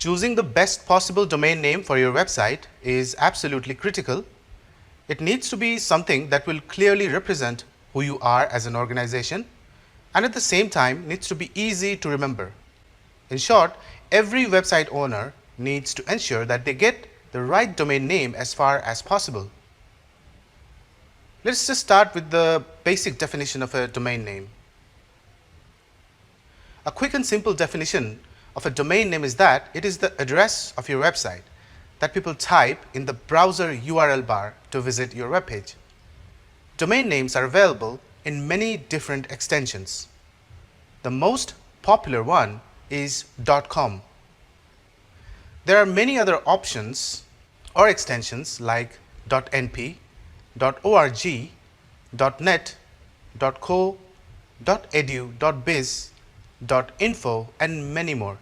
Choosing the best possible domain name for your website is absolutely critical. It needs to be something that will clearly represent who you are as an organization, and at the same time needs to be easy to remember. In short, every website owner needs to ensure that they get the right domain name as far as possible. Let's just start with the basic definition of a domain name. A quick and simple definition of a domain name is that it is the address of your website that people type in the browser URL bar to visit your webpage. Domain names are available in many different extensions. The most popular one is .com. There are many other options or extensions like .np, .org, .net, .co, .edu, .biz, .info, and many more.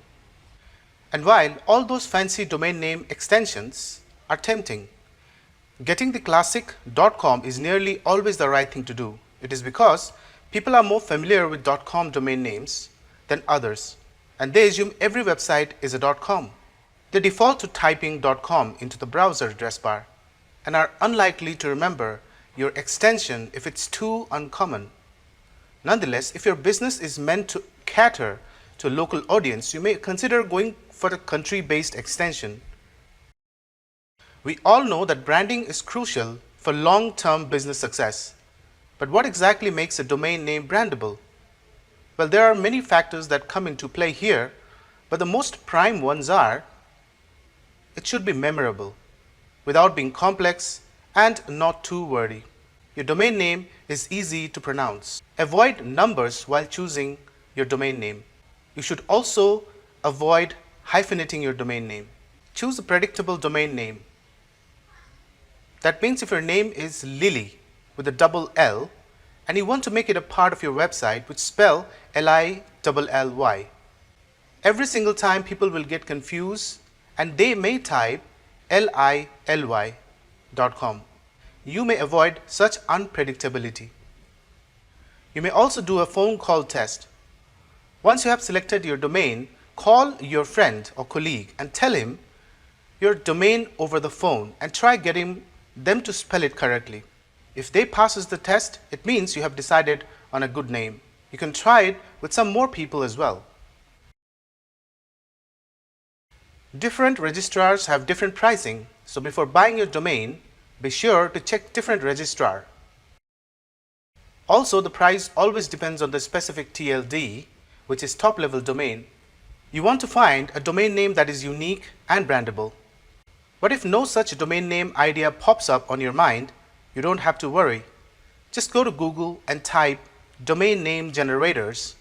And while all those fancy domain name extensions are tempting, getting the classic .com is nearly always the right thing to do. It is because people are more familiar with .com domain names than others, and they assume every website is a .com. They default to typing .com into the browser address bar and are unlikely to remember your extension if it's too uncommon. Nonetheless, if your business is meant to cater to a local audience, you may consider going for a country-based extension. We all know that branding is crucial for long-term business success. But what exactly makes a domain name brandable? Well, there are many factors that come into play here, but the most prime ones are: it should be memorable, without being complex and not too wordy. Your domain name is easy to pronounce. Avoid numbers while choosing your domain name. You should also avoid hyphenating your domain name. Choose a predictable domain name. That means if your name is Lily with a double L and you want to make it a part of your website, which spell Lilly, every single time people will get confused and they may type Lily.com. You may avoid such unpredictability. You may also do a phone call test. Once you have selected your domain, call your friend or colleague and tell him your domain over the phone and try getting them to spell it correctly. If they passes the test, it means you have decided on a good name. You can try it with some more people as well. Different registrars have different pricing, so before buying your domain, be sure to check different registrar. Also, the price always depends on the specific TLD, which is top-level domain. You want to find a domain name that is unique and brandable. But if no such domain name idea pops up on your mind, you don't have to worry. Just go to Google and type domain name generators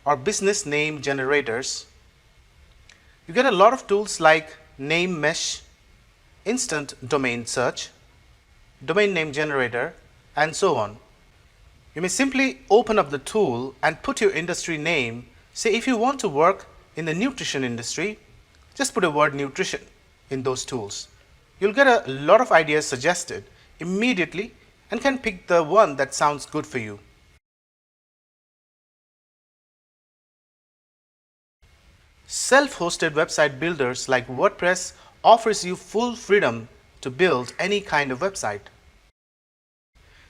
or business name generators. You get a lot of tools like Name Mesh, Instant Domain Search, Domain Name Generator, and so on. You may simply open up the tool and put your industry name. Say if you want to work in the nutrition industry, just put a word nutrition in those tools. You'll get a lot of ideas suggested immediately and can pick the one that sounds good for you. Self-hosted website builders like WordPress offers you full freedom to build any kind of website.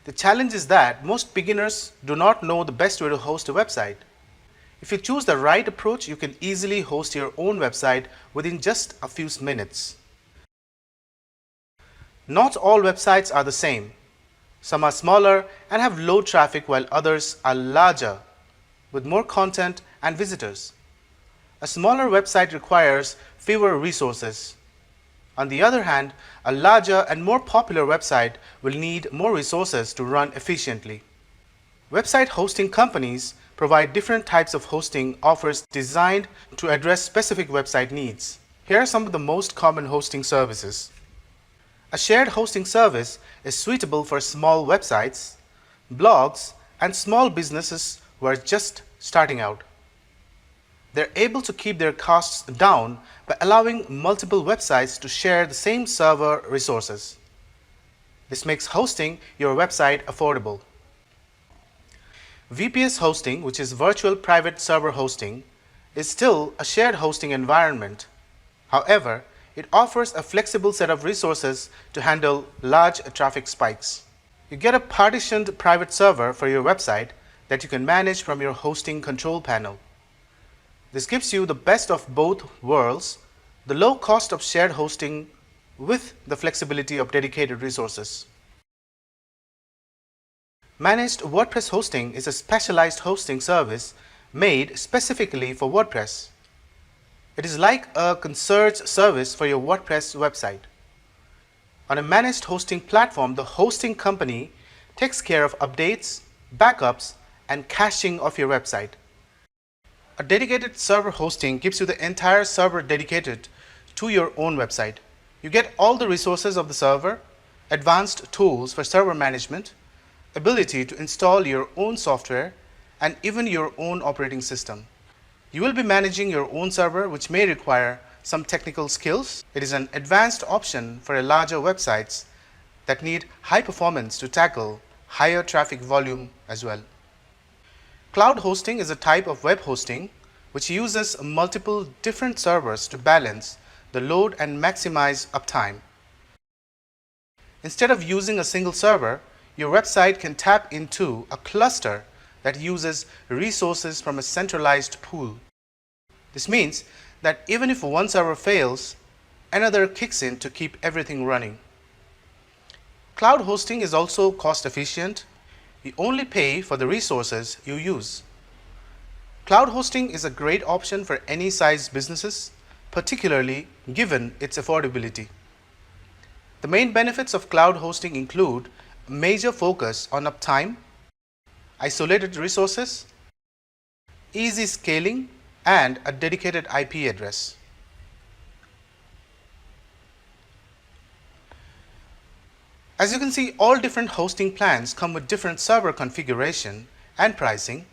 The challenge is that most beginners do not know the best way to host a website. If you choose the right approach, you can easily host your own website within just a few minutes. Not all websites are the same. Some are smaller and have low traffic, while others are larger with more content and visitors. A smaller website requires fewer resources. On the other hand, a larger and more popular website will need more resources to run efficiently. Website hosting companies provide different types of hosting offers designed to address specific website needs. Here are some of the most common hosting services. A shared hosting service is suitable for small websites, blogs, and small businesses who are just starting out. They're able to keep their costs down by allowing multiple websites to share the same server resources. This makes hosting your website affordable. VPS hosting, which is virtual private server hosting, is still a shared hosting environment. However, it offers a flexible set of resources to handle large traffic spikes. You get a partitioned private server for your website that you can manage from your hosting control panel. This gives you the best of both worlds, the low cost of shared hosting with the flexibility of dedicated resources. Managed WordPress hosting is a specialized hosting service made specifically for WordPress. It is like a concierge service for your WordPress website. On a managed hosting platform, the hosting company takes care of updates, backups, and caching of your website. A dedicated server hosting gives you the entire server dedicated to your own website. You get all the resources of the server, advanced tools for server management, ability to install your own software, and even your own operating system. You will be managing your own server, which may require some technical skills. It is an advanced option for larger websites that need high performance to tackle higher traffic volume as well. Cloud hosting is a type of web hosting which uses multiple different servers to balance the load and maximize uptime. Instead of using a single server, your website can tap into a cluster that uses resources from a centralized pool. This means that even if one server fails, another kicks in to keep everything running. Cloud hosting is also cost efficient. You only pay for the resources you use. Cloud hosting is a great option for any size businesses, particularly given its affordability. The main benefits of cloud hosting include a major focus on uptime, isolated resources, easy scaling, and a dedicated IP address. As you can see, all different hosting plans come with different server configuration and pricing.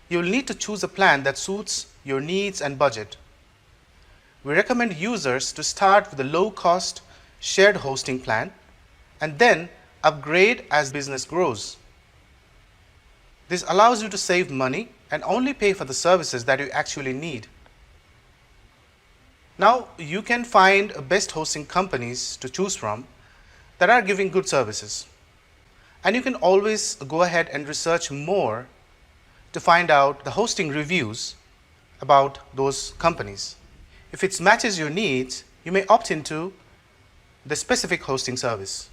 You will need to choose a plan that suits your needs and budget. We recommend users to start with a low-cost shared hosting plan and then upgrade as business grows. This allows you to save money and only pay for the services that you actually need. Now, you can find best hosting companies to choose from that are giving good services. And you can always go ahead and research more to find out the hosting reviews about those companies. If it matches your needs, you may opt into the specific hosting service.